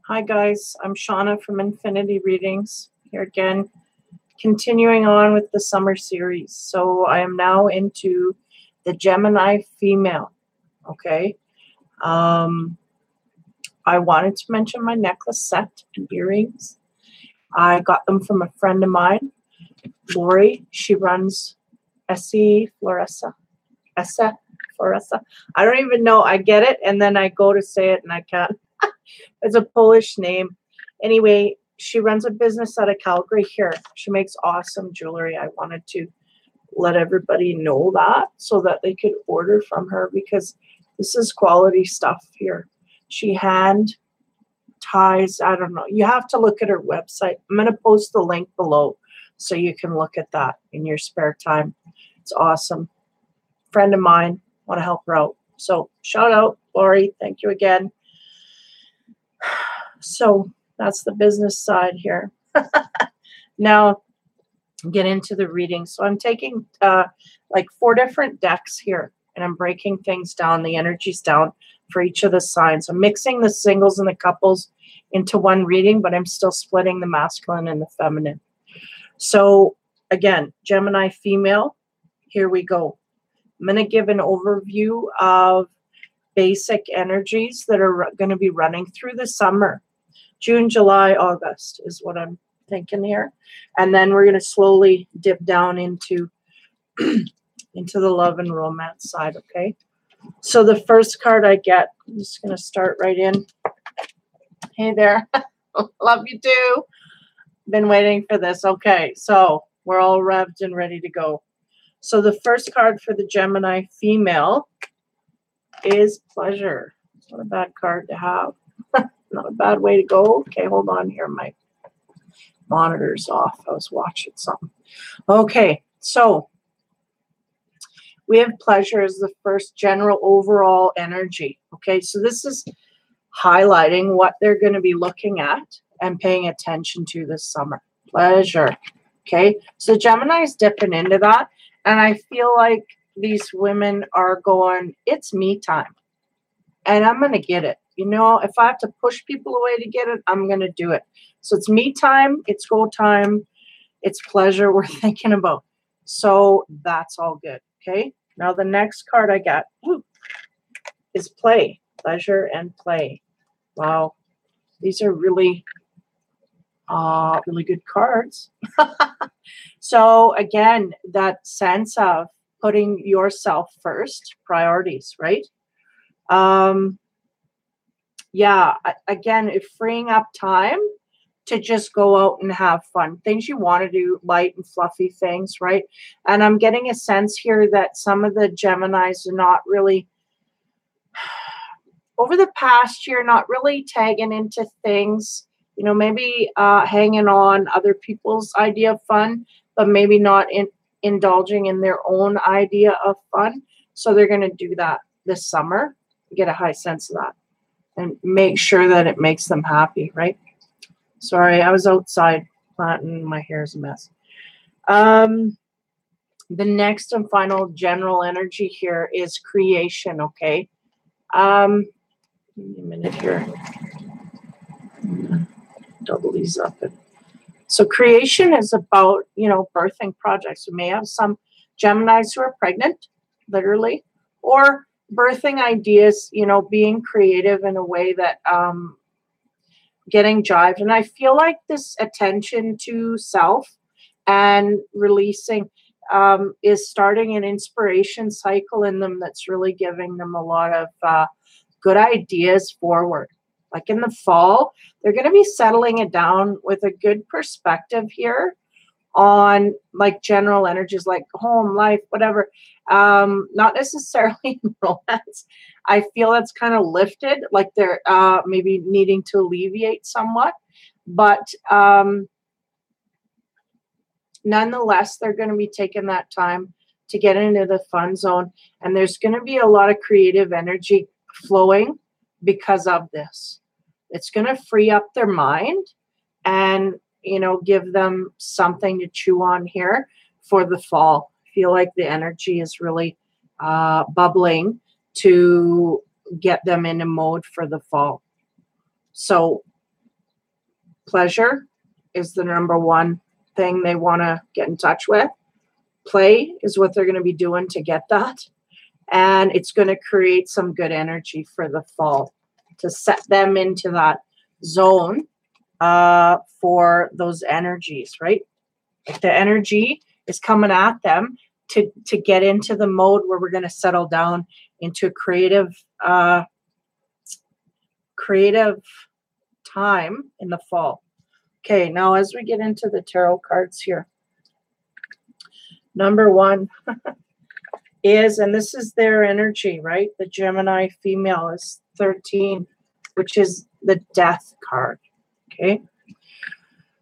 Hi guys, I'm Shauna from Infinity Readings here again, continuing on with the summer series. So I am now into the Gemini female. Okay. I wanted to mention my necklace set and earrings. I got them from a friend of mine, Laurie. She runs ESYFLORESY. ESYFLORESY. I don't even know. I get it, and then I go to say it, and I can't. It's a Polish name. Anyway, she runs a business out of Calgary here. She makes awesome jewelry. I wanted to let everybody know that so that they could order from her because this is quality stuff here. She hand ties. I don't know. You have to look at her website. I'm going to post the link below so you can look at that in your spare time. It's awesome. Friend of mine. Want to help her out. So shout out, Laurie. Thank you again. So that's the business side here. Now get into the reading. So I'm taking like 4 different decks here and I'm breaking things down, the energies down for each of the signs. I'm mixing the singles and the couples into one reading, but I'm still splitting the masculine and the feminine. So again, Gemini female, here we go. I'm going to give an overview of basic energies that are going to be running through the summer. June, July, August is what I'm thinking here. And then we're going to slowly dip down into, into the love and romance side, okay? So the first card I get, I'm just going to start right in. Hey there. Love you too. Been waiting for this. Okay, so we're all revved and ready to go. So the first card for the Gemini female is pleasure. It's not a bad card to have. Not a bad way to go. Okay, hold on here. My monitor's off. I was watching something. Okay, so we have pleasure as the first general overall energy. Okay, so this is highlighting what they're going to be looking at and paying attention to this summer. Pleasure. Okay, so Gemini's dipping into that. And I feel like these women are going, it's me time. And I'm going to get it. You know, if I have to push people away to get it, I'm going to do it. So it's me time. It's go time. It's pleasure we're thinking about. So that's all good. Okay. Now the next card I got is play. Pleasure and play. Wow. These are really, really good cards. So again, that sense of putting yourself first, priorities, right? Yeah, again, if freeing up time to just go out and have fun, things you want to do, light and fluffy things, right? And I'm getting a sense here that some of the Geminis are not really, over the past year, not really tagging into things, you know, maybe hanging on other people's idea of fun, but maybe not indulging in their own idea of fun. So they're going to do that this summer, get a high sense of that. And make sure that it makes them happy, right? Sorry, I was outside planting. My hair's a mess. The next and final general energy here is creation, okay? Give me a minute here. Double these up. So creation is about, you know, birthing projects. We may have some Geminis who are pregnant, literally, or birthing ideas, you know, being creative in a way that getting jived. And I feel like this attention to self and releasing is starting an inspiration cycle in them that's really giving them a lot of good ideas forward. Like in the fall, they're going to be settling it down with a good perspective here on like general energies like home, life, whatever. Not necessarily in romance. I feel that's kind of lifted, like they're maybe needing to alleviate somewhat. But nonetheless, they're going to be taking that time to get into the fun zone. And there's going to be a lot of creative energy flowing because of this. It's going to free up their mind and, you know, give them something to chew on here for the fall. I feel like the energy is really bubbling to get them in a mode for the fall. So Pleasure is the number one thing they want to get in touch with. Play is what they're going to be doing to get that. And it's going to create some good energy for the fall to set them into that zone for those energies, right? Like the energy is coming at them to get into the mode where we're going to settle down into creative time in the fall. Okay, now as we get into the tarot cards here, number one is, and this is their energy, right? The Gemini female is 13, which is the Death card. Okay.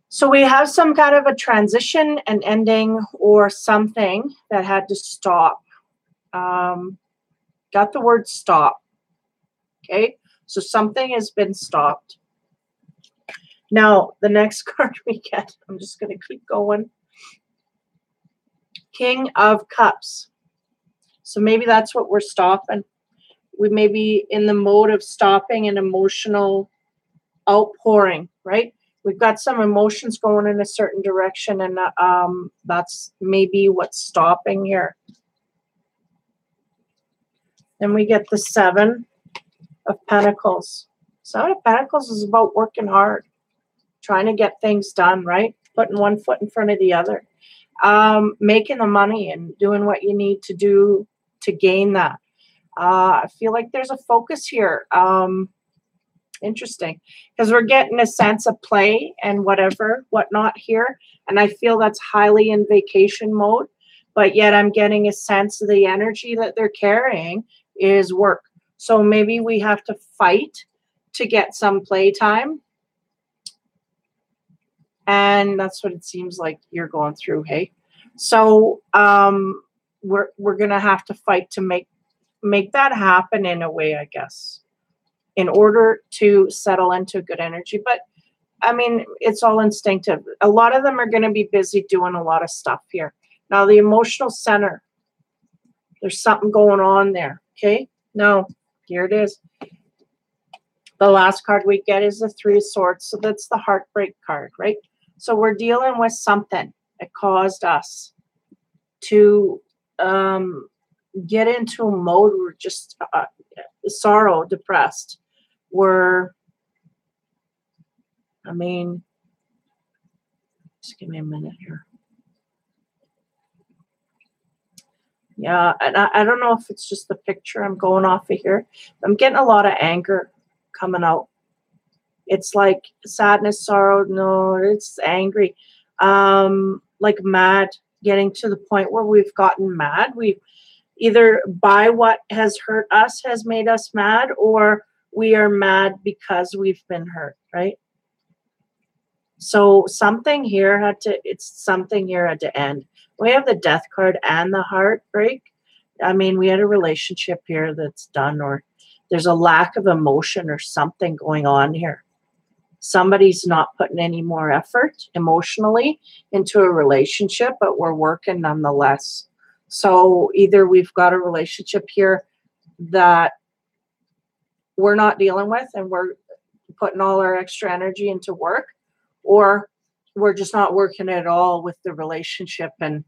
So we have some kind of a transition, an ending, or something that had to stop. Got the word stop. Okay. So something has been stopped. Now, the next card we get, I'm just going to keep going. King of Cups. So maybe that's what we're stopping. We may be in the mode of stopping an emotional outpouring, right? We've got some emotions going in a certain direction, and that's maybe what's stopping here. Then we get the Seven of Pentacles. Seven of Pentacles is about working hard, trying to get things done, right? Putting one foot in front of the other, making the money and doing what you need to do to gain that. I feel like there's a focus here. Interesting, because we're getting a sense of play and whatnot here. And I feel that's highly in vacation mode, but yet I'm getting a sense of the energy that they're carrying is work. So maybe we have to fight to get some playtime. And that's what it seems like you're going through, hey? So we're going to have to fight to make that happen in a way, I guess, in order to settle into good energy. But I mean, it's all instinctive. A lot of them are going to be busy doing a lot of stuff here. Now, the emotional center, there's something going on there. Okay. Now, here it is. The last card we get is the Three of Swords. So that's the heartbreak card, right? So we're dealing with something that caused us to get into a mode where just sorrow, depressed. Just give me a minute here. Yeah, and I don't know if it's just the picture I'm going off of here. I'm getting a lot of anger coming out. It's like sadness, sorrow. No, it's angry. Like mad, getting to the point where we've gotten mad. We've either by what has hurt us has made us mad, or we are mad because we've been hurt, right? So something here had to end. We have the Death card and the heartbreak. I mean, we had a relationship here that's done, or there's a lack of emotion or something going on here. Somebody's not putting any more effort emotionally into a relationship, but we're working nonetheless. So either we've got a relationship here that we're not dealing with and we're putting all our extra energy into work, or we're just not working at all with the relationship, and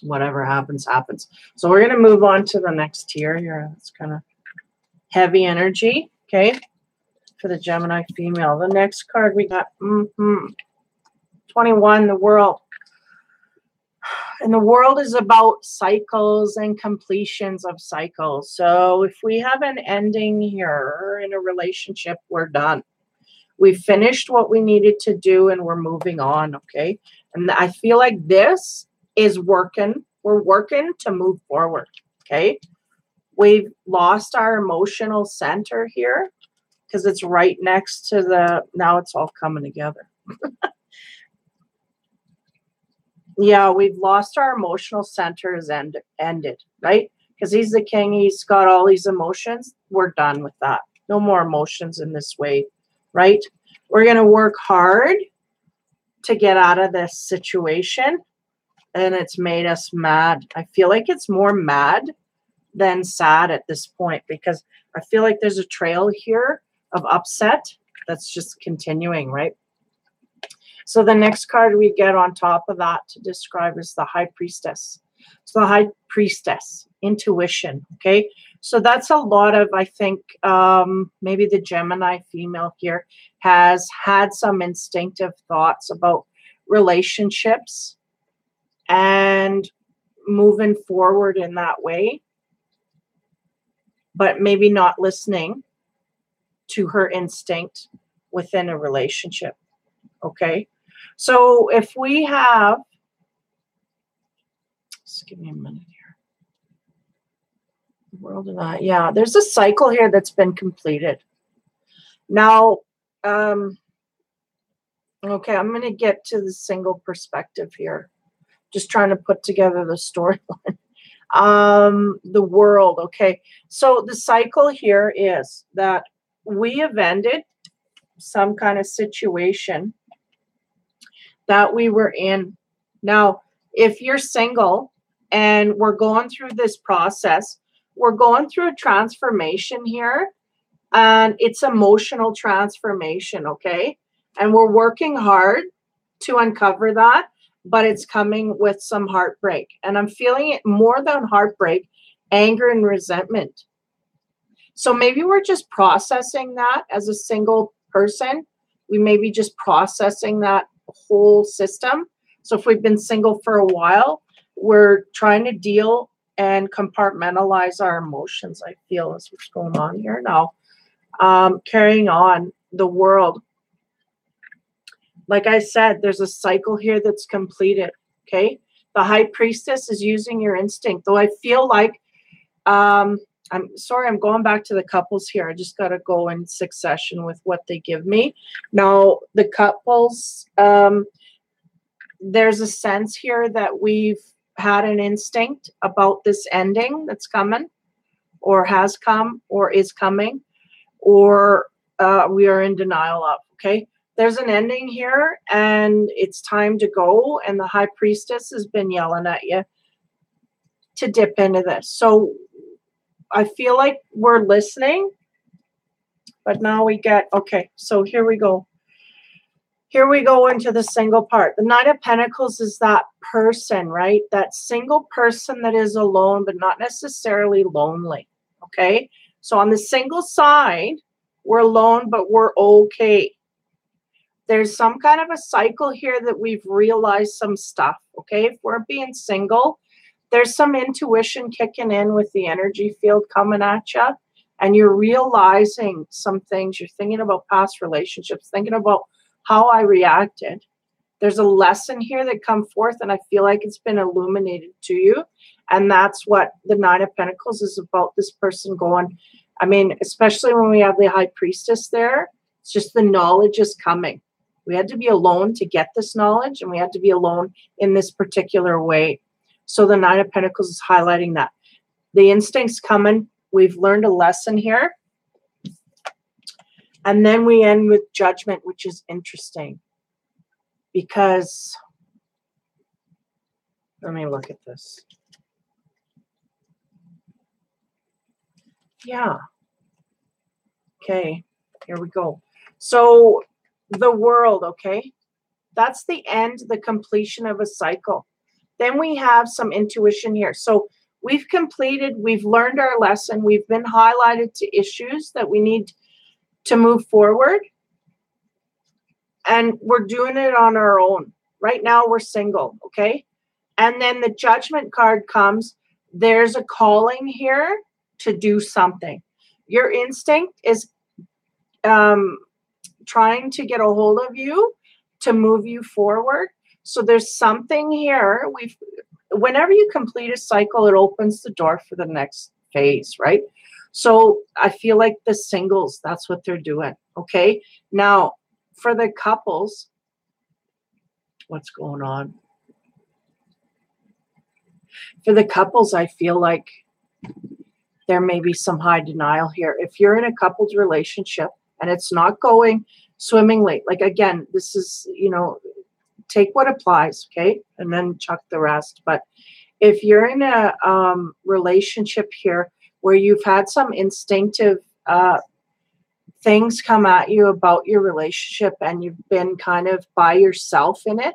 whatever happens, happens. So we're going to move on to the next tier here. It's kind of heavy energy, okay, for the Gemini female. The next card we got, 21, the World. And the World is about cycles and completions of cycles. So if we have an ending here in a relationship, we're done. We've finished what we needed to do and we're moving on, okay? And I feel like this is working. We're working to move forward, okay? We've lost our emotional center here because it's right next to the, now it's all coming together. Yeah, we've lost our emotional center has ended, right? Because he's the king. He's got all these emotions. We're done with that. No more emotions in this way, right? We're going to work hard to get out of this situation. And it's made us mad. I feel like it's more mad than sad at this point, because I feel like there's a trail here of upset that's just continuing, right? So the next card we get on top of that to describe is the High Priestess. So the High Priestess, intuition, okay? So that's a lot of, I think, maybe the Gemini female here has had some instinctive thoughts about relationships and moving forward in that way, but maybe not listening to her instinct within a relationship, okay? So if we have, just give me a minute here. The world of that, yeah, there's a cycle here that's been completed. Now, okay, I'm going to get to the single perspective here. Just trying to put together the storyline. The world, okay. So the cycle here is that we have ended some kind of situation that we were in. Now, if you're single and we're going through this process, we're going through a transformation here, and it's emotional transformation, okay? And we're working hard to uncover that, but it's coming with some heartbreak. And I'm feeling it more than heartbreak, anger and resentment. So maybe we're just processing that as a single person. We may be just processing that whole system. So if we've been single for a while, we're trying to deal and compartmentalize our emotions, I feel, is what's going on here now. Carrying on the world. Like I said, there's a cycle here that's completed, okay? The High Priestess is using your instinct, though I feel like, I'm sorry, I'm going back to the couples here. I just got to go in succession with what they give me. Now, the couples, there's a sense here that we've had an instinct about this ending that's coming, or has come, or is coming, or we are in denial of, okay? There's an ending here, and it's time to go, and the High Priestess has been yelling at you to dip into this. So I feel like we're listening, but now we get, okay, so here we go. Here we go into the single part. The Knight of Pentacles is that person, right? That single person that is alone, but not necessarily lonely, okay? So on the single side, we're alone, but we're okay. There's some kind of a cycle here that we've realized some stuff, okay? If we're being single, there's some intuition kicking in with the energy field coming at you, and you're realizing some things. You're thinking about past relationships, thinking about how I reacted. There's a lesson here that come forth, and I feel like it's been illuminated to you, and that's what the Nine of Pentacles is about, this person going, I mean, especially when we have the High Priestess there, it's just the knowledge is coming. We had to be alone to get this knowledge, and we had to be alone in this particular way. So the Nine of Pentacles is highlighting that. The instinct's coming. We've learned a lesson here. And then we end with Judgment, which is interesting. Because, let me look at this. Yeah. Okay, here we go. So the world, okay? That's the end, the completion of a cycle. Then we have some intuition here. So we've completed, we've learned our lesson. We've been highlighted to issues that we need to move forward. And we're doing it on our own. Right now we're single, okay? And then the Judgment card comes. There's a calling here to do something. Your instinct is trying to get a hold of you to move you forward. So there's something here. Whenever you complete a cycle, it opens the door for the next phase, right? So I feel like the singles, that's what they're doing, okay? Now, for the couples, what's going on? For the couples, I feel like there may be some high denial here. If you're in a couples relationship and it's not going swimmingly, like again, this is, you know, take what applies, okay? And then chuck the rest. But if you're in a relationship here where you've had some instinctive things come at you about your relationship and you've been kind of by yourself in it,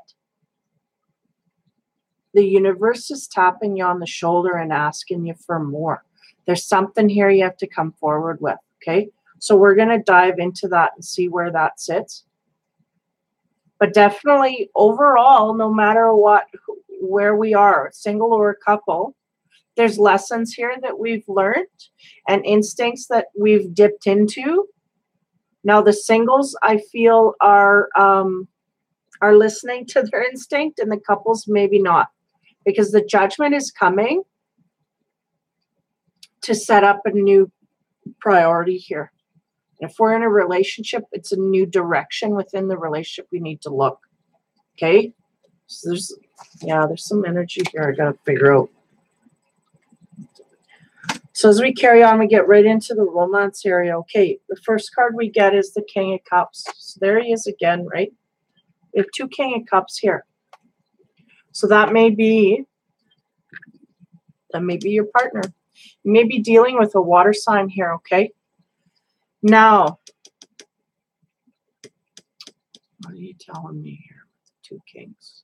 the universe is tapping you on the shoulder and asking you for more. There's something here you have to come forward with, okay? So we're going to dive into that and see where that sits. But definitely overall, no matter what, where we are, single or a couple, there's lessons here that we've learned and instincts that we've dipped into. Now the singles, I feel, are listening to their instinct, and the couples maybe not, because the judgment is coming to set up a new priority here. If we're in a relationship, it's a new direction within the relationship we need to look. Okay? So there's some energy here I gotta figure out. So as we carry on, we get right into the romance area. Okay, the first card we get is the King of Cups. So there he is again, right? We have 2 King of Cups here. So that may be your partner. You may be dealing with a water sign here, okay? Now, what are you telling me here with the 2 kings?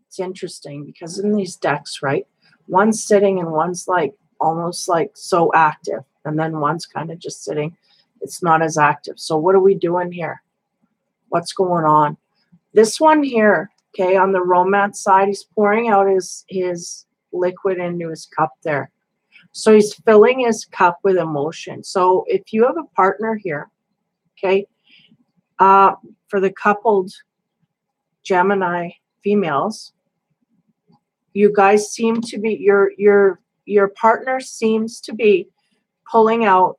It's interesting because in these decks, right, one's sitting and one's like almost like so active, and then one's kind of just sitting. It's not as active. So what are we doing here? What's going on? This one here, okay, on the romance side, he's pouring out his liquid into his cup there. So he's filling his cup with emotion. So if you have a partner here, okay, for the coupled Gemini females, you guys seem to be, your partner seems to be pulling out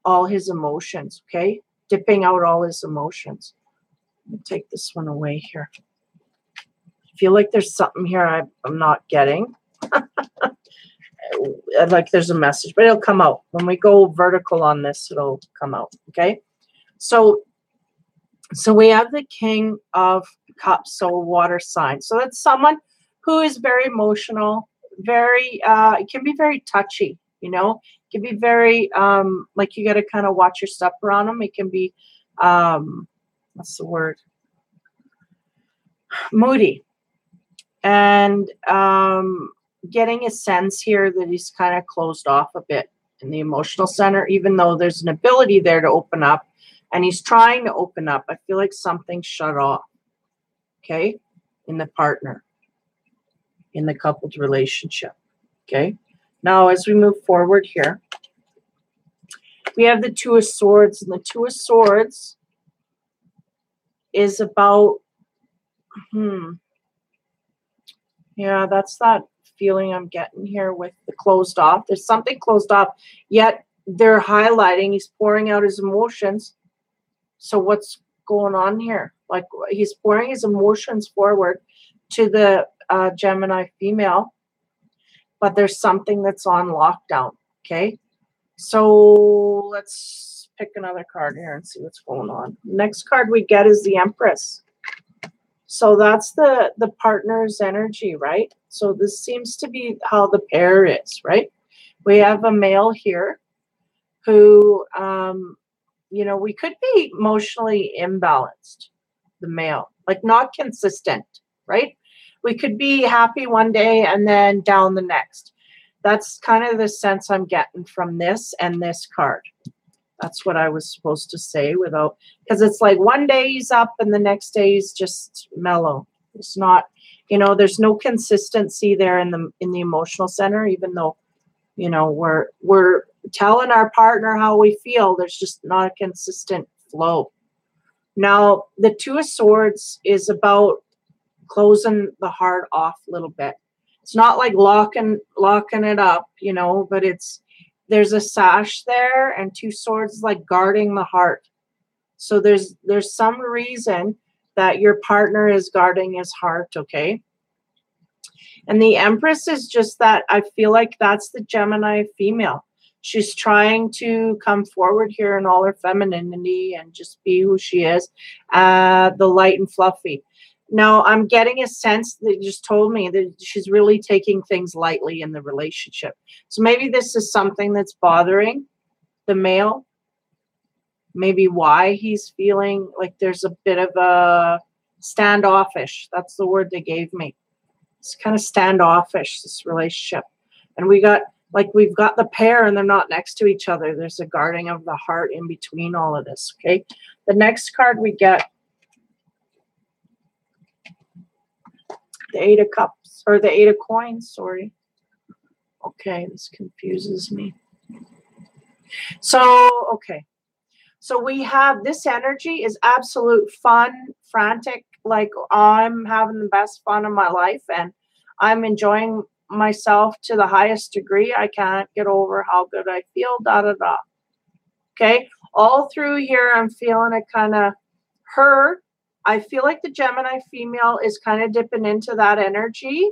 all his emotions, okay, dipping out all his emotions. Let me take this one away here. I feel like there's something here I'm not getting. Like there's a message, but it'll come out. When we go vertical on this, it'll come out, okay? So we have the King of Cups, so a water sign. So that's someone who is very emotional, very, it can be very touchy, you know? It can be very, like you got to kind of watch your step around them. It can be, what's the word? Moody. And getting a sense here that he's kind of closed off a bit in the emotional center, even though there's an ability there to open up, and he's trying to open up. I feel like something's shut off, okay, in the partner, in the coupled relationship, okay? Now, as we move forward here, we have the 2 of Swords, and the 2 of Swords is about, yeah, that's that feeling I'm getting here with the closed off. There's something closed off, yet they're highlighting. He's pouring out his emotions. So what's going on here? Like he's pouring his emotions forward to the Gemini female, but there's something that's on lockdown, okay? So let's pick another card here and see what's going on. Next card we get is the Empress. So that's the partner's energy, right? So this seems to be how the pair is, right? We have a male here who, you know, we could be emotionally imbalanced, the male, like not consistent, right? We could be happy one day and then down the next. That's kind of the sense I'm getting from this and this card. That's what I was supposed to say without, because it's like one day he's up and the next day he's just mellow. It's not, you know, there's no consistency there in the emotional center, even though, you know, we're telling our partner how we feel. There's just not a consistent flow. Now, the 2 of Swords is about closing the heart off a little bit. It's not like locking it up, you know, but there's a sash there, and 2 swords like guarding the heart. So there's some reason that your partner is guarding his heart, okay? And the Empress is just that, I feel like that's the Gemini female. She's trying to come forward here in all her femininity and just be who she is, the light and fluffy. Now, I'm getting a sense that you just told me that she's really taking things lightly in the relationship. So maybe this is something that's bothering the male, maybe why he's feeling like there's a bit of a standoffish. That's the word they gave me. It's kind of standoffish, this relationship. And we've got the pair and they're not next to each other. There's a guarding of the heart in between all of this, okay? The next card we get, the 8 of Cups, or the 8 of Coins, sorry. Okay, this confuses me. So, okay. So we have this energy is absolute fun, frantic, like I'm having the best fun of my life and I'm enjoying myself to the highest degree. I can't get over how good I feel, da da da. Okay, all through here I'm feeling it kind of her. I feel like the Gemini female is kind of dipping into that energy,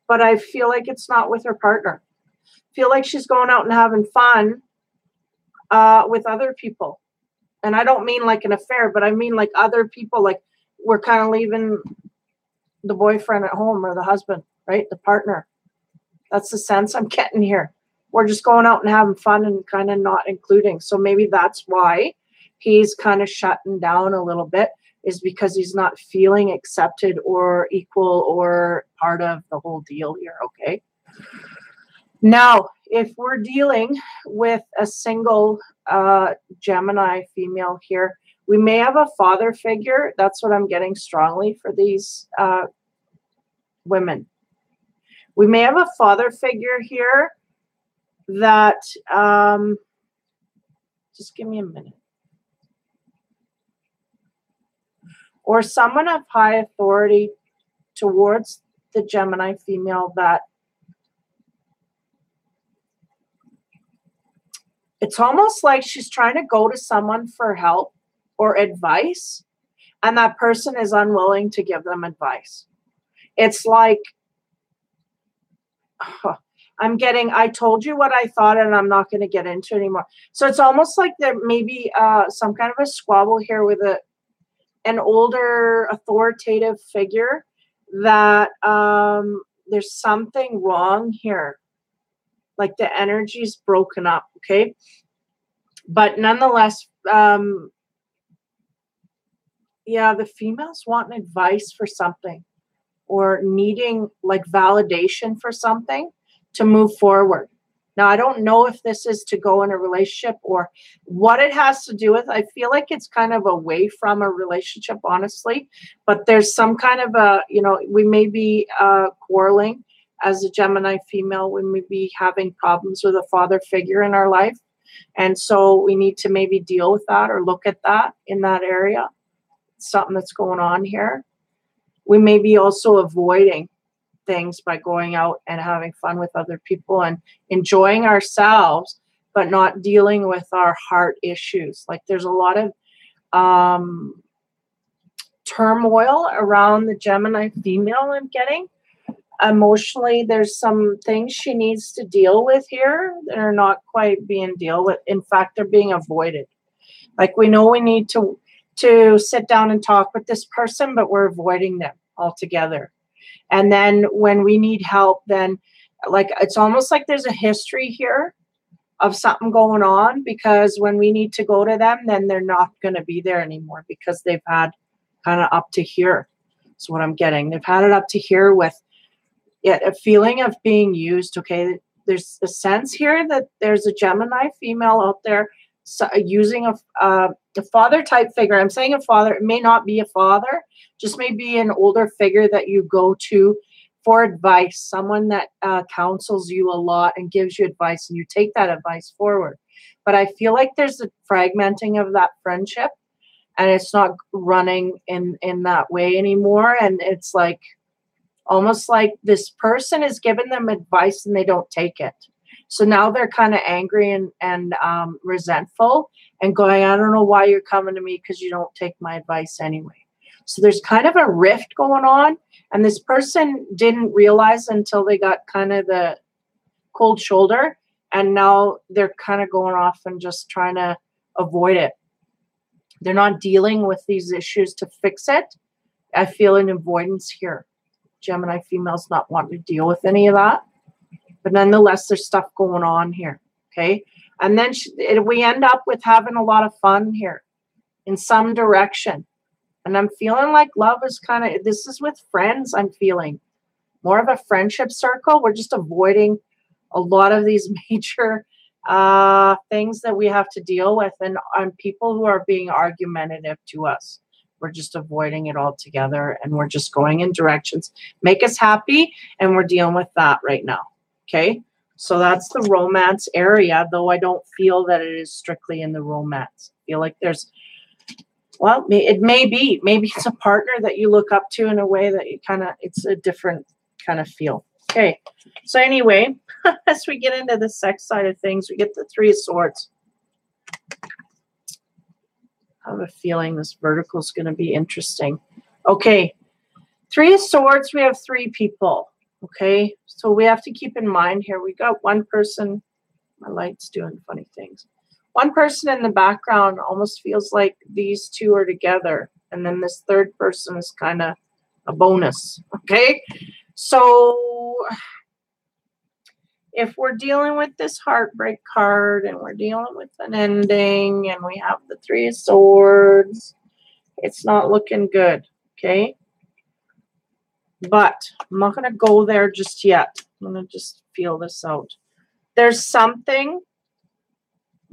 but I feel like it's not with her partner. Feel like she's going out and having fun with other people. And I don't mean like an affair, but I mean like other people, like we're kind of leaving the boyfriend at home or the husband, right? The partner. That's the sense I'm getting here. We're just going out and having fun and kind of not including. So maybe that's why he's kind of shutting down a little bit, is because he's not feeling accepted or equal or part of the whole deal here, okay? Now, if we're dealing with a single Gemini female here, we may have a father figure. That's what I'm getting strongly for these women. We may have a father figure here that, just give me a minute. Or someone of high authority towards the Gemini female that it's almost like she's trying to go to someone for help or advice, and that person is unwilling to give them advice. It's like, I'm getting, I told you what I thought and I'm not going to get into it anymore. So it's almost like there may be some kind of a squabble here with an older authoritative figure that there's something wrong here. Like the energy's broken up, okay? But nonetheless, yeah, the females want advice for something or needing like validation for something to move forward. Now, I don't know if this is to go in a relationship or what it has to do with. I feel like it's kind of away from a relationship, honestly, but there's some kind of a, you know, we may be quarreling as a Gemini female. We may be having problems with a father figure in our life. And so we need to maybe deal with that or look at that in that area. Something that's going on here. We may be also avoiding things by going out and having fun with other people and enjoying ourselves, but not dealing with our heart issues. Like there's a lot of turmoil around the Gemini female I'm getting. Emotionally, there's some things she needs to deal with here that are not quite being dealt with. In fact, they're being avoided. Like we know we need to sit down and talk with this person, but we're avoiding them altogether. And then when we need help, then like it's almost like there's a history here of something going on, because when we need to go to them, then they're not going to be there anymore because they've had kind of up to here. That's what I'm getting. They've had it up to here with a feeling of being used. Okay, there's a sense here that there's a Gemini female out there using a father type figure. I'm saying a father. It may not be a father, just may be an older figure that you go to for advice, someone that counsels you a lot and gives you advice, and you take that advice forward. But I feel like there's a fragmenting of that friendship, and it's not running in that way anymore. And it's like almost like this person is giving them advice and they don't take it. So now they're kind of angry and resentful and going, I don't know why you're coming to me because you don't take my advice anyway. So there's kind of a rift going on, and this person didn't realize until they got kind of the cold shoulder, and now they're kind of going off and just trying to avoid it. They're not dealing with these issues to fix it. I feel an avoidance here. Gemini females not wanting to deal with any of that. But nonetheless, there's stuff going on here, okay? And then we end up with having a lot of fun here in some direction. And I'm feeling like love is kind of, this is with friends, I'm feeling more of a friendship circle. We're just avoiding a lot of these major things that we have to deal with, and on people who are being argumentative to us. We're just avoiding it altogether, and we're just going in directions make us happy, and we're dealing with that right now. Okay, so that's the romance area, though I don't feel that it is strictly in the romance. I feel like there's, well, it may be, maybe it's a partner that you look up to in a way that you kind of, it's a different kind of feel. Okay, so anyway, as we get into the sex side of things, we get the Three of Swords. I have a feeling this vertical is going to be interesting. Okay, Three of Swords, we have three people. Okay, so we have to keep in mind here, we got one person, my light's doing funny things. One person in the background almost feels like these two are together, and then this third person is kind of a bonus. Okay, so if we're dealing with this heartbreak card and we're dealing with an ending and we have the Three of Swords, it's not looking good. Okay, but I'm not going to go there just yet. I'm going to just feel this out. There's something.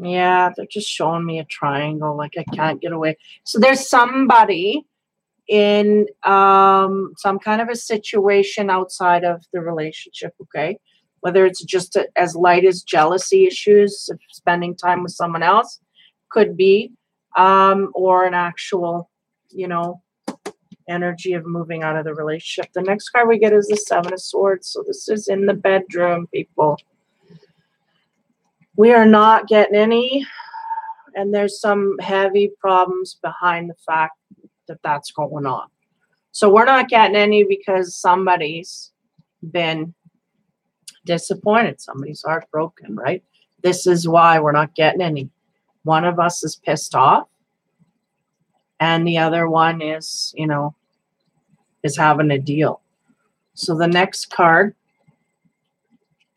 Yeah, they're just showing me a triangle, like I can't get away. So there's somebody in some kind of a situation outside of the relationship, okay? Whether it's just as light as jealousy issues, of spending time with someone else, could be, or an actual, you know, energy of moving out of the relationship. The next card we get is the Seven of Swords. So this is in the bedroom, people. We are not getting any, and there's some heavy problems behind the fact that that's going on. So we're not getting any because somebody's been disappointed. Somebody's heartbroken, right? This is why we're not getting any. One of us is pissed off, and the other one is, you know, is having a deal. So the next card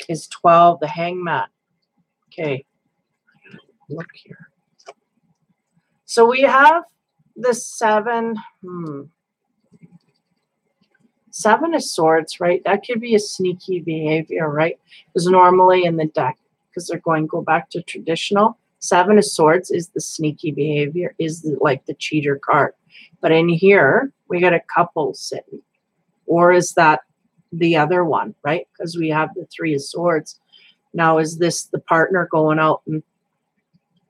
is 12, the Hangman. Okay, look here. So we have the Seven of Swords, right? That could be a sneaky behavior, right? Because normally in the deck, because they're going to go back to traditional, Seven of Swords is the sneaky behavior, is like the cheater card. But in here, we got a couple sitting. Or is that the other one, right? Because we have the Three of Swords. Now, is this the partner going out and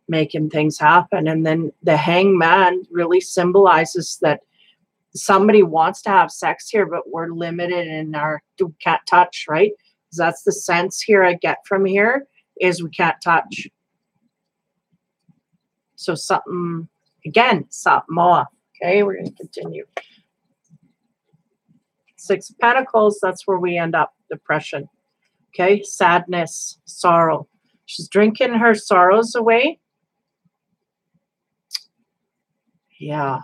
making things happen? And then the Hangman really symbolizes that somebody wants to have sex here, but we're limited in our, we can't touch, right? Because that's the sense here I get from here, is we can't touch. So something, again, something off. Okay, we're going to continue. Six of Pentacles, that's where we end up, depression. Okay, sadness, sorrow. She's drinking her sorrows away. Yeah.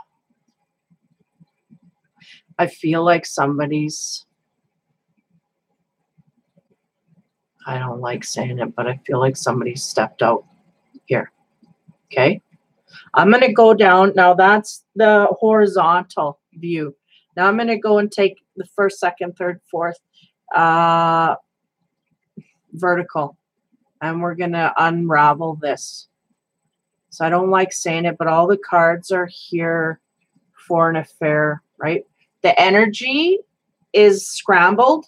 I feel like somebody's, I don't like saying it, but I feel like somebody stepped out here. Okay. I'm going to go down. Now that's the horizontal view. Now I'm going to go and take the first, second, third, fourth, vertical, and we're going to unravel this. So I don't like saying it, but all the cards are here for an affair, right? The energy is scrambled,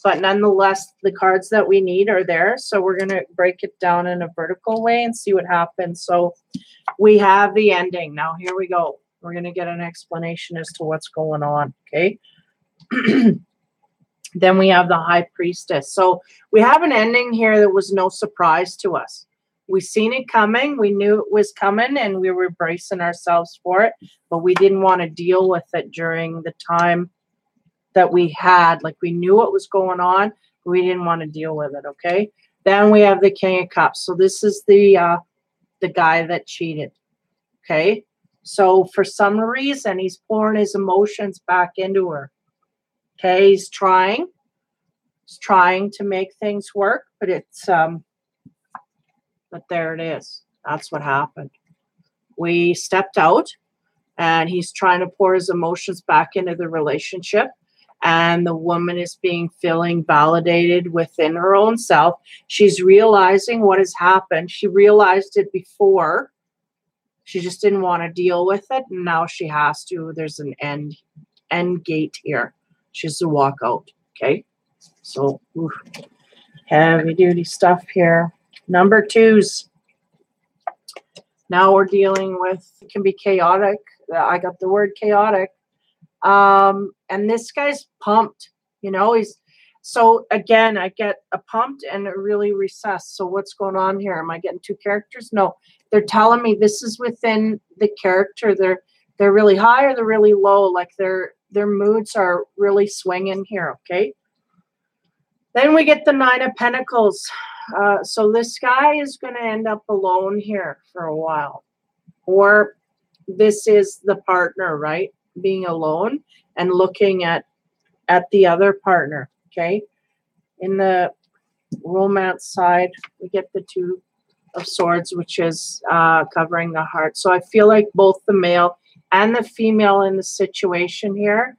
but nonetheless, the cards that we need are there. So we're going to break it down in a vertical way and see what happens. So we have the ending. Now here we go. We're going to get an explanation as to what's going on, okay? Then we have the High Priestess. So we have an ending here that was no surprise to us. We seen it coming. We knew it was coming, and we were bracing ourselves for it, but we didn't want to deal with it during the time that we had. Like, we knew what was going on, but we didn't want to deal with it, okay? Then we have the King of Cups. So this is the guy that cheated, okay? So for some reason, he's pouring his emotions back into her. Okay, he's trying to make things work, but it's But there it is. That's what happened. We stepped out, and he's trying to pour his emotions back into the relationship. And the woman is feeling validated within her own self. She's realizing what has happened. She realized it before. She just didn't want to deal with it. And now she has to. There's an end gate here. She has to walk out. Okay. So heavy duty stuff here. Number 2s. Now we're dealing with, it can be chaotic. I got the word chaotic. And this guy's pumped, you know, so again, I get a pumped and a really recessed. So what's going on here? Am I getting 2 characters? No, they're telling me this is within the character. They're really high or they're really low. Like their moods are really swinging here. Okay. Then we get the 9 of Pentacles. So this guy is going to end up alone here for a while, or this is the partner, right? Being alone and looking at the other partner. Okay. In the romance side, we get the 2 of Swords, which is covering the heart. So I feel like both the male and the female in the situation here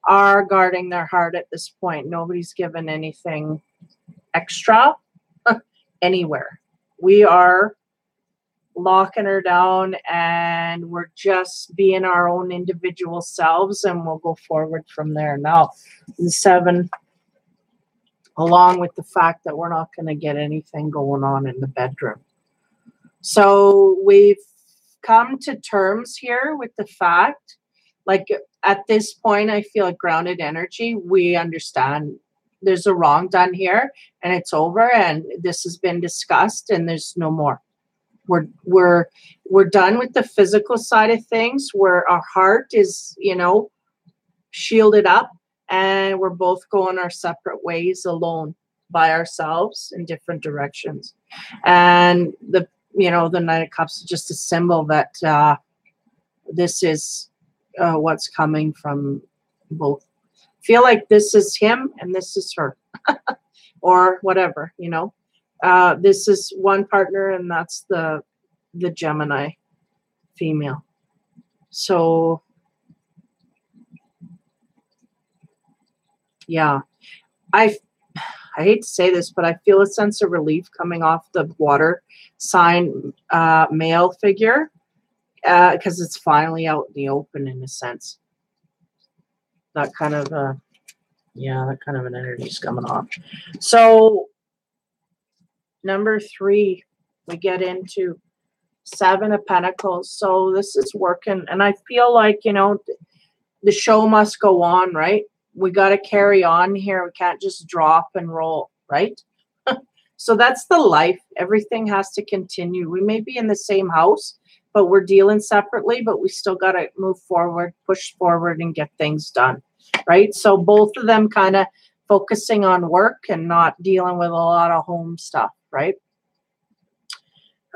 are guarding their heart at this point. Nobody's given anything extra anywhere. We are locking her down, and we're just being our own individual selves, and we'll go forward from there. Now, the 7, along with the fact that we're not going to get anything going on in the bedroom. So we've come to terms here with the fact, like at this point, I feel like grounded energy. We understand there's a wrong done here, and it's over, and this has been discussed, and there's no more. We're done with the physical side of things, where our heart is, you know, shielded up, and we're both going our separate ways alone by ourselves in different directions. And the 9 of Cups is just a symbol that this is what's coming from both. Feel like this is him and this is her, or whatever, you know. This is one partner, and that's the Gemini female. So yeah, I hate to say this, but I feel a sense of relief coming off the water sign male figure, because it's finally out in the open in a sense. That kind of an energy is coming off. So number 3, we get into 7 of Pentacles. So this is working, and I feel like, you know, the show must go on, right? We got to carry on here. We can't just drop and roll, right? So that's the life. Everything has to continue. We may be in the same house, but we're dealing separately, but we still got to move forward, push forward, and get things done, right? So both of them kind of focusing on work and not dealing with a lot of home stuff, right?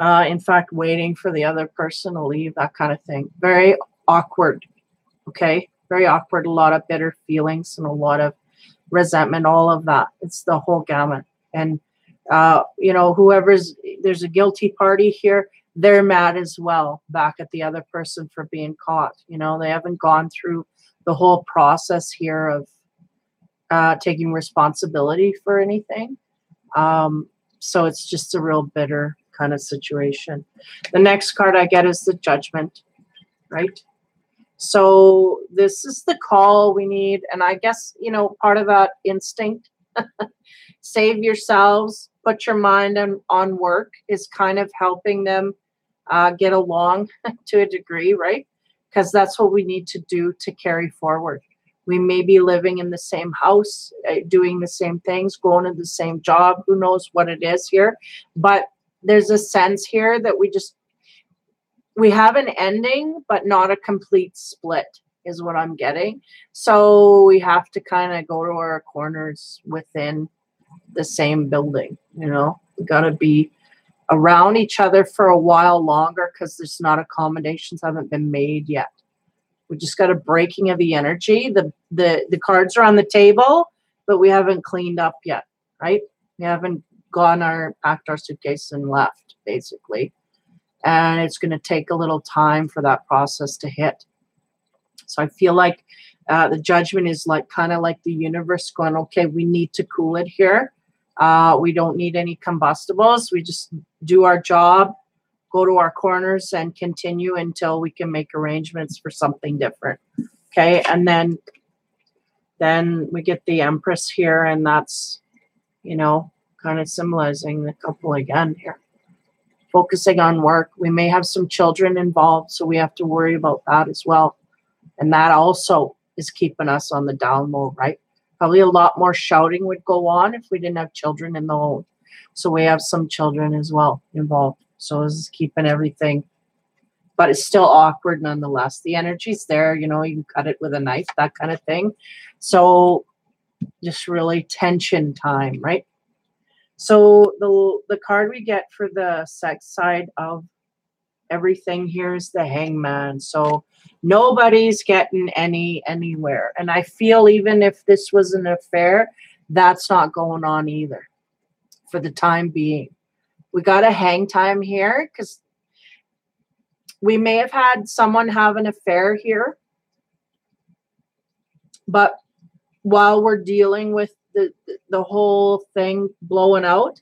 In fact, waiting for the other person to leave, that kind of thing. Very awkward, okay? Very awkward, a lot of bitter feelings and a lot of resentment, all of that. It's the whole gamut. And, you know, there's a guilty party here, they're mad as well back at the other person for being caught. You know, they haven't gone through the whole process here of taking responsibility for anything. So it's just a real bitter kind of situation. The next card I get is the Judgment, right? So this is the call we need. And I guess, you know, part of that instinct, save yourselves, put your mind on work, is kind of helping them get along to a degree, right? Because that's what we need to do to carry forward. We may be living in the same house, doing the same things, going to the same job. Who knows what it is here? But there's a sense here that we have an ending, but not a complete split is what I'm getting. So we have to kind of go to our corners within the same building, you know. We got to be around each other for a while longer because there's not accommodations haven't been made yet. We just got a breaking of the energy. The cards are on the table, but we haven't cleaned up yet, right? We haven't packed our suitcase and left, basically. And it's going to take a little time for that process to hit. So I feel like the judgment is like kind of like the universe going, okay, we need to cool it here. We don't need any combustibles. We just do our job, go to our corners, and continue until we can make arrangements for something different. Okay, and then we get the Empress here, and that's, you know, kind of symbolizing the couple again here. Focusing on work. We may have some children involved, so we have to worry about that as well. And that also is keeping us on the down low, right? Probably a lot more shouting would go on if we didn't have children in the home. So we have some children as well involved. So this is keeping everything, but it's still awkward nonetheless. The energy's there, you know, you can cut it with a knife, that kind of thing. So just really tension time, right? So the card we get for the sex side of everything here is the Hangman. So nobody's getting anywhere. And I feel even if this was an affair, that's not going on either for the time being. We got a hang time here because we may have had someone have an affair here. But while we're dealing with the whole thing blowing out,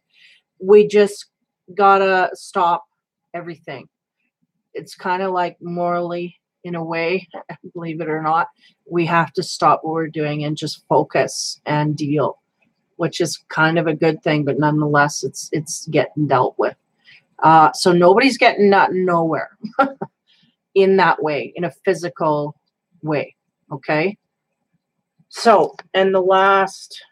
we just gotta stop everything. It's kind of like morally, in a way, believe it or not, we have to stop what we're doing and just focus and deal, which is kind of a good thing, but nonetheless, it's getting dealt with. So nobody's getting nowhere in that way, in a physical way, okay? So, and the last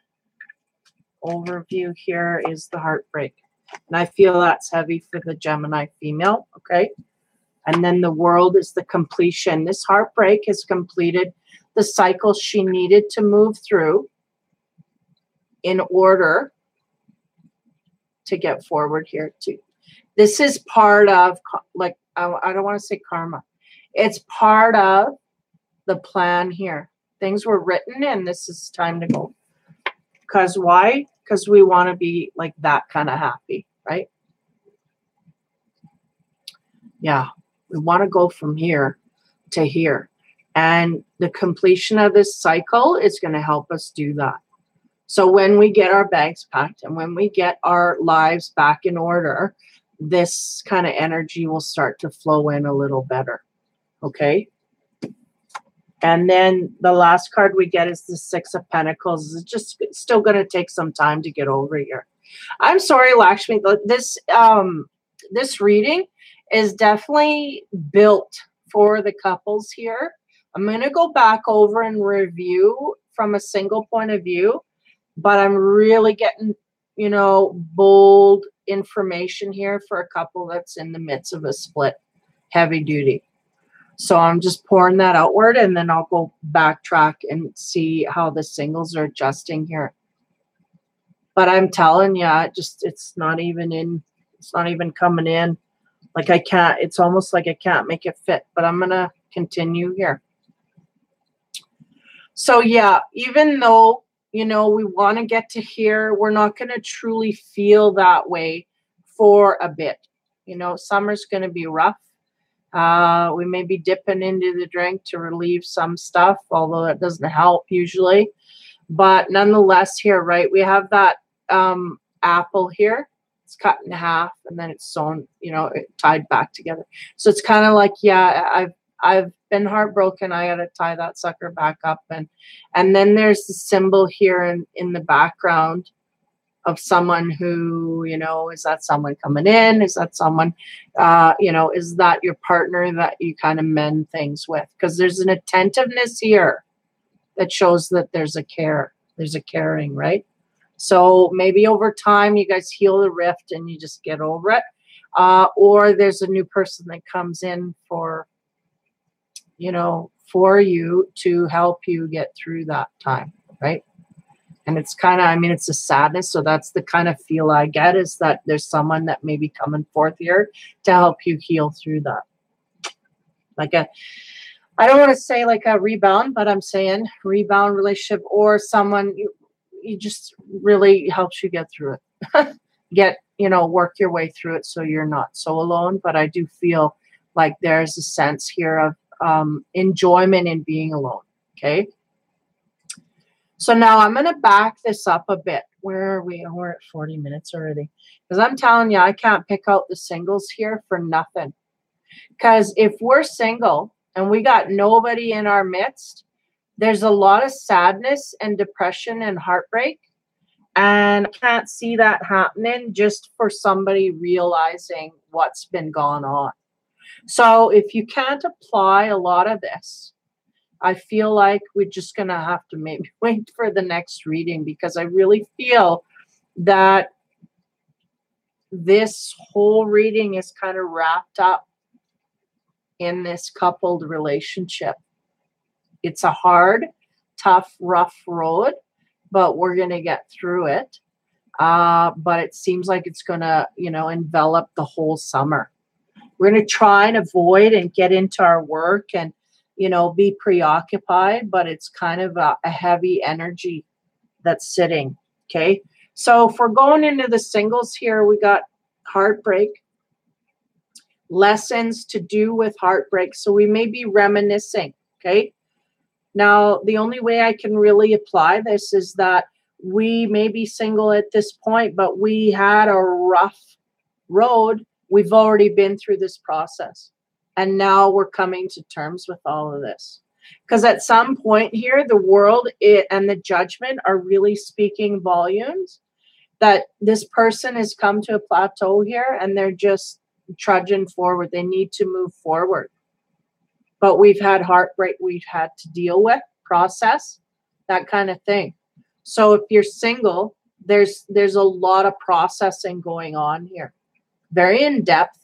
overview here is the heartbreak. And I feel that's heavy for the Gemini female, okay? And then the World is the completion. This heartbreak has completed the cycle she needed to move through in order to get forward here too. This is part of, like, I don't want to say karma. It's part of the plan here. Things were written and this is time to go. Because why? Because we want to be like that kind of happy, right? Yeah. We want to go from here to here. And the completion of this cycle is going to help us do that. So when we get our bags packed and when we get our lives back in order, this kind of energy will start to flow in a little better. Okay? And then the last card we get is the Six of Pentacles. It's just still going to take some time to get over here. I'm sorry, Lakshmi. This reading is definitely built for the couples here. I'm going to go back over and review from a single point of view, but I'm really getting, you know, bold information here for a couple that's in the midst of a split, heavy duty. So I'm just pouring that outward, and then I'll go backtrack and see how the singles are adjusting here. But I'm telling you, it's not even coming in. Like I can't, it's almost like I can't make it fit, but I'm going to continue here. So yeah, even though, you know, we want to get to here, we're not going to truly feel that way for a bit. You know, summer's going to be rough. We may be dipping into the drink to relieve some stuff, although that doesn't help usually. But nonetheless here, right, we have that apple here. It's cut in half and then it's sewn, you know, tied back together. So it's kind of like, yeah, I've been heartbroken. I got to tie that sucker back up. And then there's the symbol here in the background of someone who, you know, is that someone coming in? Is that someone, you know, is that your partner that you kind of mend things with? Because there's an attentiveness here that shows that there's a care. There's a caring, right? So maybe over time you guys heal the rift and you just get over it. Or there's a new person that comes in for, you know, for you to help you get through that time, right? And it's kind of, I mean, it's a sadness. So that's the kind of feel I get, is that there's someone that may be coming forth here to help you heal through that. Like I don't want to say like a rebound, but I'm saying rebound relationship, or someone you just really helps you get through it. get, work your way through it so you're not so alone. But I do feel like there's a sense here of enjoyment in being alone. Okay. So now I'm going to back this up a bit. Where are we? We're at 40 minutes already. Because I'm telling you, I can't pick out the singles here for nothing. Because if we're single and we got nobody in our midst, there's a lot of sadness and depression and heartbreak. And I can't see that happening just for somebody realizing what's been gone on. So if you can't apply a lot of this, I feel like we're just going to have to maybe wait for the next reading, because I really feel that this whole reading is kind of wrapped up in this coupled relationship. It's a hard, tough, rough road, but we're going to get through it. But it seems like it's going to, envelop the whole summer. We're going to try and avoid and get into our work and, be preoccupied, but it's kind of a heavy energy that's sitting. Okay. So if we're going into the singles here, we got heartbreak, lessons to do with heartbreak. So we may be reminiscing. Okay. Now, the only way I can really apply this is that we may be single at this point, but we had a rough road. We've already been through this process. And now we're coming to terms with all of this. Because at some point here, the world and the judgment are really speaking volumes that this person has come to a plateau here and they're just trudging forward. They need to move forward. But we've had heartbreak we've had to deal with, process, that kind of thing. So if you're single, there's a lot of processing going on here. Very in-depth.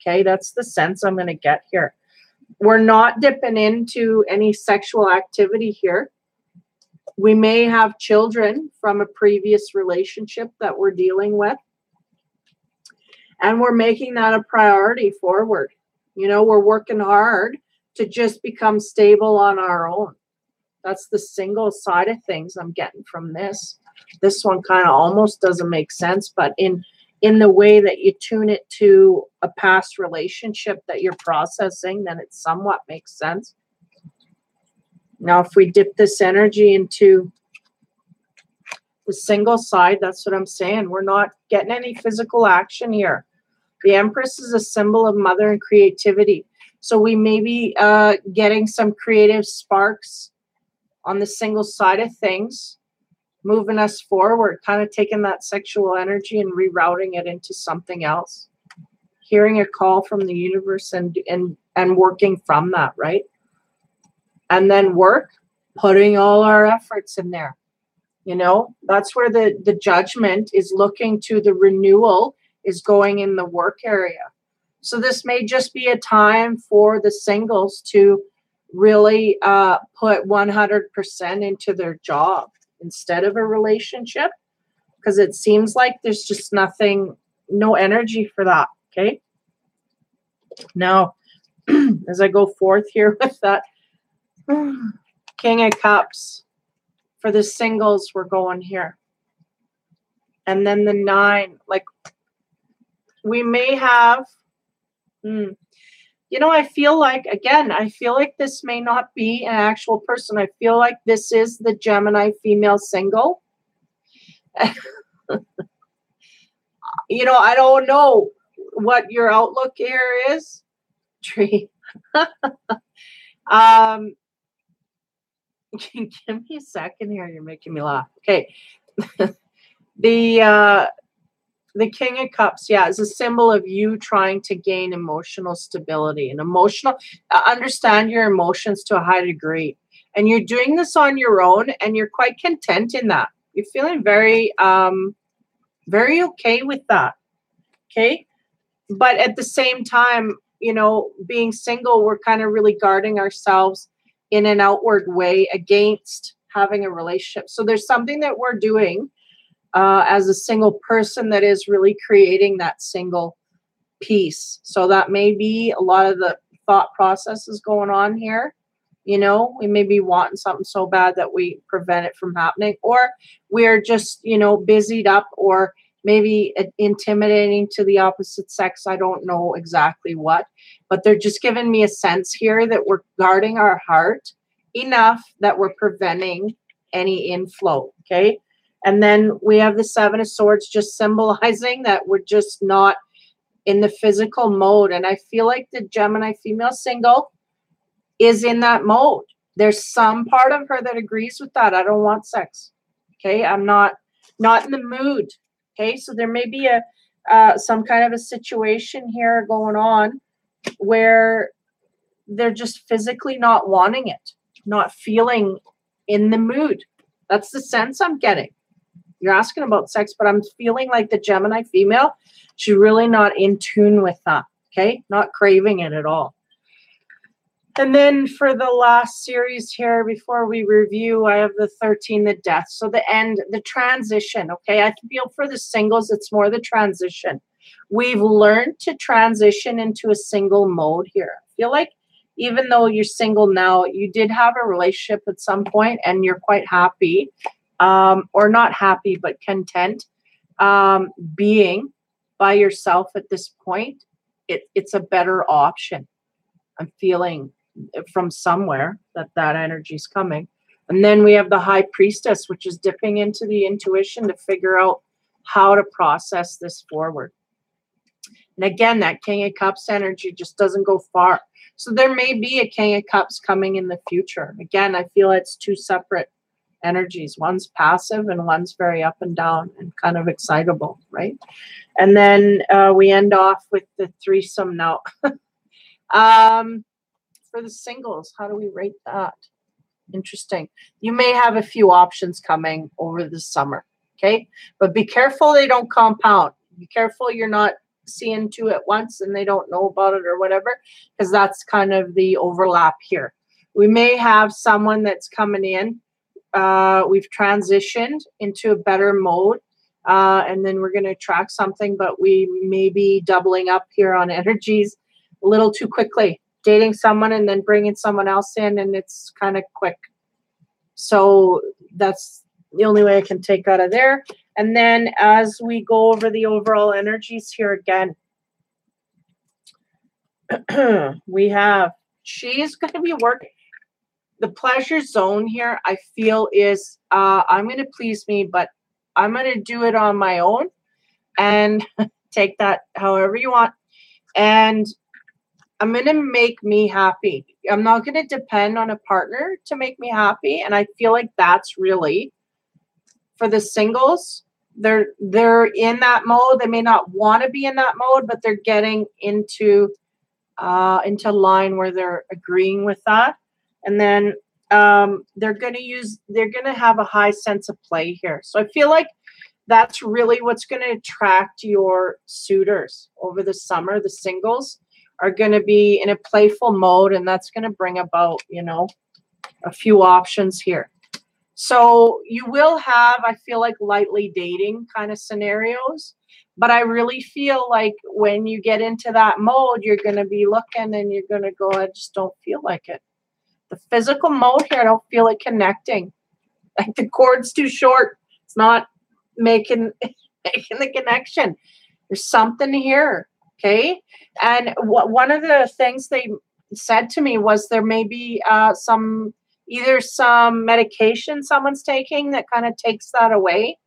Okay, that's the sense I'm going to get here. We're not dipping into any sexual activity here. We may have children from a previous relationship that we're dealing with. And we're making that a priority forward. We're working hard to just become stable on our own. That's the single side of things I'm getting from this. This one kind of almost doesn't make sense, but in the way that you tune it to a past relationship that you're processing, then it somewhat makes sense. Now, if we dip this energy into the single side, that's what I'm saying. We're not getting any physical action here. The Empress is a symbol of mother and creativity. So we may be getting some creative sparks on the single side of things, moving us forward, kind of taking that sexual energy and rerouting it into something else. Hearing a call from the universe and working from that, right? And then work, putting all our efforts in there. That's where the judgment is looking to. The renewal is going in the work area. So this may just be a time for the singles to really put 100% into their job instead of a relationship, because it seems like there's just no energy for that. Okay. Now, as I go forth here with that King of Cups, for the singles, we're going here. And then the 9, like we may have, I feel like, again, this may not be an actual person. I feel like this is the Gemini female single. I don't know what your outlook here is. Tree. Give me a second here. You're making me laugh. Okay. The King of Cups, is a symbol of you trying to gain emotional stability and understand your emotions to a high degree. And you're doing this on your own, and you're quite content in that. You're feeling very, very okay with that. Okay. But at the same time, being single, we're kind of really guarding ourselves in an outward way against having a relationship. So there's something that we're doing as a single person that is really creating that single piece. So that may be a lot of the thought processes going on here. We may be wanting something so bad that we prevent it from happening, or we're just, busied up or maybe intimidating to the opposite sex. I don't know exactly what, but they're just giving me a sense here that we're guarding our heart enough that we're preventing any inflow. Okay. And then we have the Seven of Swords, just symbolizing that we're just not in the physical mode. And I feel like the Gemini female single is in that mode. There's some part of her that agrees with that. I don't want sex. Okay. I'm not in the mood. Okay. So there may be some kind of a situation here going on where they're just physically not wanting it, not feeling in the mood. That's the sense I'm getting. You're asking about sex, but I'm feeling like the Gemini female, she's really not in tune with that. Okay. Not craving it at all. And then for the last series here, before we review, I have the 13, the death. So the end, the transition. Okay. I feel for the singles, it's more the transition. We've learned to transition into a single mode here. I feel like even though you're single now, you did have a relationship at some point and you're quite happy. Or not happy, but content being by yourself at this point. It's a better option. I'm feeling from somewhere that energy is coming. And then we have the High Priestess, which is dipping into the intuition to figure out how to process this forward. And again, that King of Cups energy just doesn't go far. So there may be a King of Cups coming in the future. Again, I feel it's two separate energies. One's passive and one's very up and down and kind of excitable, right? And then we end off with the threesome now. For the singles, how do we rate that? Interesting. You may have a few options coming over the summer, okay? But be careful they don't compound. Be careful you're not seeing two at once and they don't know about it or whatever, because that's kind of the overlap here. We may have someone that's coming in. We've transitioned into a better mode, and then we're going to attract something, but we may be doubling up here on energies a little too quickly, dating someone and then bringing someone else in, and it's kind of quick. So that's the only way I can take out of there. And then as we go over the overall energies here again, we have, she's going to be working. The pleasure zone here, I feel, is I'm going to please me, but I'm going to do it on my own and take that however you want. And I'm going to make me happy. I'm not going to depend on a partner to make me happy. And I feel like that's really, for the singles, they're in that mode. They may not want to be in that mode, but they're getting into line where they're agreeing with that. And then they're going to have a high sense of play here. So I feel like that's really what's going to attract your suitors over the summer. The singles are going to be in a playful mode, and that's going to bring about, you know, a few options here. So you will have, I feel like, lightly dating kind of scenarios, but I really feel like when you get into that mode, you're going to be looking and you're going to go, I just don't feel like it. The physical mode here, I don't feel it connecting. Like the cord's too short. It's not making the connection. There's something here, okay? And one of the things they said to me was there may be either some medication someone's taking that kind of takes that away,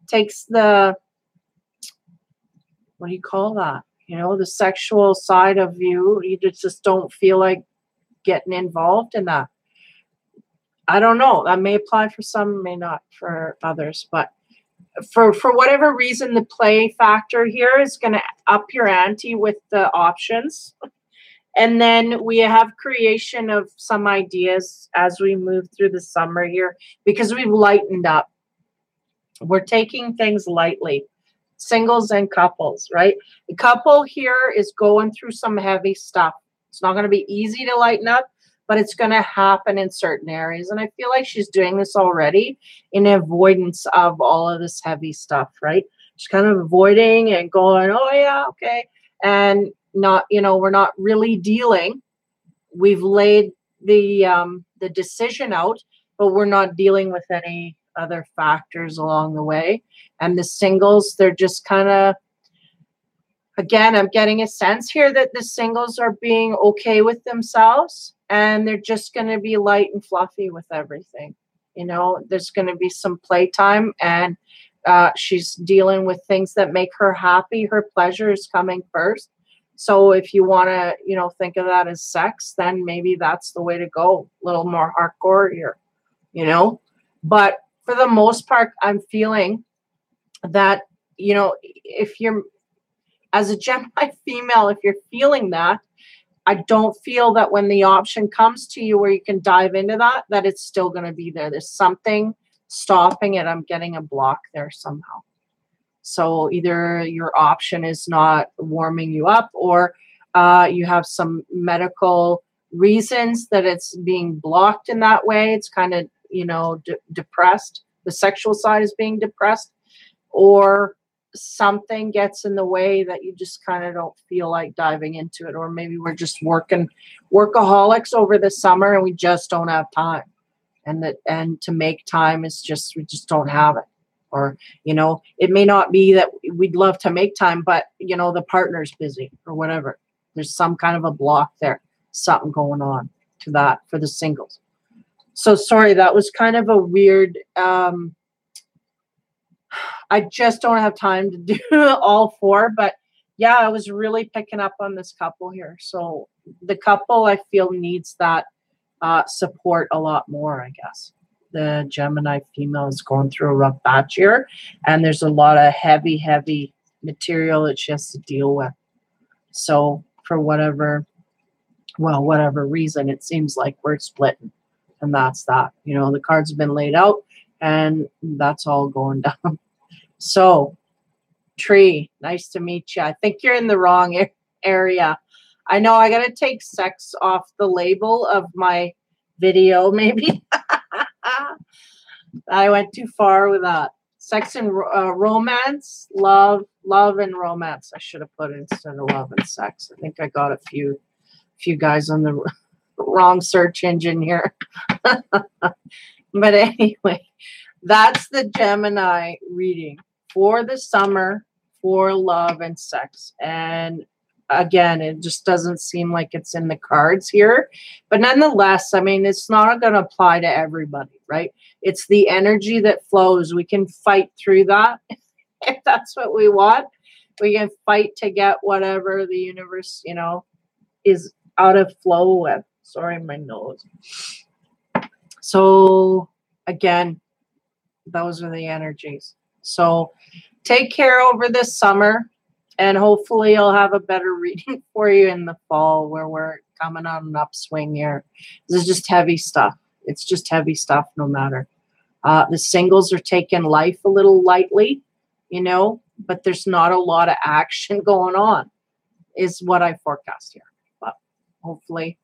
takes the, what do you call that? You know, the sexual side of you. You just don't feel like getting involved in that. I don't know. That may apply for some, may not for others. But for whatever reason, the play factor here is going to up your ante with the options. And then we have creation of some ideas as we move through the summer here, because we've lightened up. We're taking things lightly, singles and couples, right? The couple here is going through some heavy stuff. It's not going to be easy to lighten up, but it's going to happen in certain areas. And I feel like she's doing this already in avoidance of all of this heavy stuff, right? She's kind of avoiding and going, oh, yeah, okay. And not, you know, we're not really dealing. We've laid the decision out, but we're not dealing with any other factors along the way. And the singles, they're just kind of, again, I'm getting a sense here that the singles are being okay with themselves, and they're just going to be light and fluffy with everything. You know, there's going to be some playtime, and she's dealing with things that make her happy. Her pleasure is coming first. So if you want to, you know, think of that as sex, then maybe that's the way to go. A little more hardcore here, you know. But for the most part, I'm feeling that, you know, if you're, as a Gemini female, if you're feeling that, I don't feel that when the option comes to you where you can dive into that, that it's still going to be there. There's something stopping it. I'm getting a block there somehow. So either your option is not warming you up, or you have some medical reasons that it's being blocked in that way. It's kind of, you know, depressed. The sexual side is being depressed, or something gets in the way that you just kind of don't feel like diving into it. Or maybe we're just workaholics over the summer and we just don't have time. And to make time is just, we just don't have it. Or, you know, it may not be that we'd love to make time, but, you know, the partner's busy or whatever. There's some kind of a block there, something going on to that for the singles. So sorry, that was kind of a weird, I just don't have time to do all four, but yeah, I was really picking up on this couple here. So the couple, I feel, needs that support a lot more, I guess. The Gemini female is going through a rough patch here, and there's a lot of heavy material that she has to deal with. So for whatever reason, it seems like we're splitting, and that's that. You know, the cards have been laid out, and that's all going down. So, Tree, nice to meet you. I think you're in the wrong area. I know I got to take sex off the label of my video, maybe. I went too far with that. Sex and romance, love and romance. I should have put it instead of love and sex. I think I got a few guys on the wrong search engine here. But anyway, that's the Gemini reading for the summer for love and sex. And again, it just doesn't seem like it's in the cards here. But nonetheless, I mean, it's not going to apply to everybody, right? It's the energy that flows. We can fight through that if that's what we want. We can fight to get whatever the universe, you know, is out of flow with. Sorry, my nose. So again, those are the energies. So take care over this summer, and hopefully I'll have a better reading for you in the fall, where we're coming on an upswing here. This is just heavy stuff. It's just heavy stuff no matter. The singles are taking life a little lightly, you know, but there's not a lot of action going on, is what I forecast here. But hopefully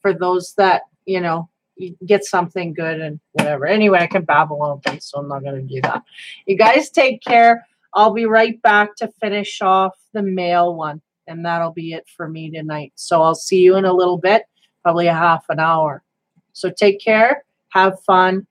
for those that, you know, you get something good and whatever. Anyway, I can babble all day, so I'm not going to do that. You guys take care. I'll be right back to finish off the male one, and that'll be it for me tonight. So I'll see you in a little bit, probably a half an hour. So take care. Have fun.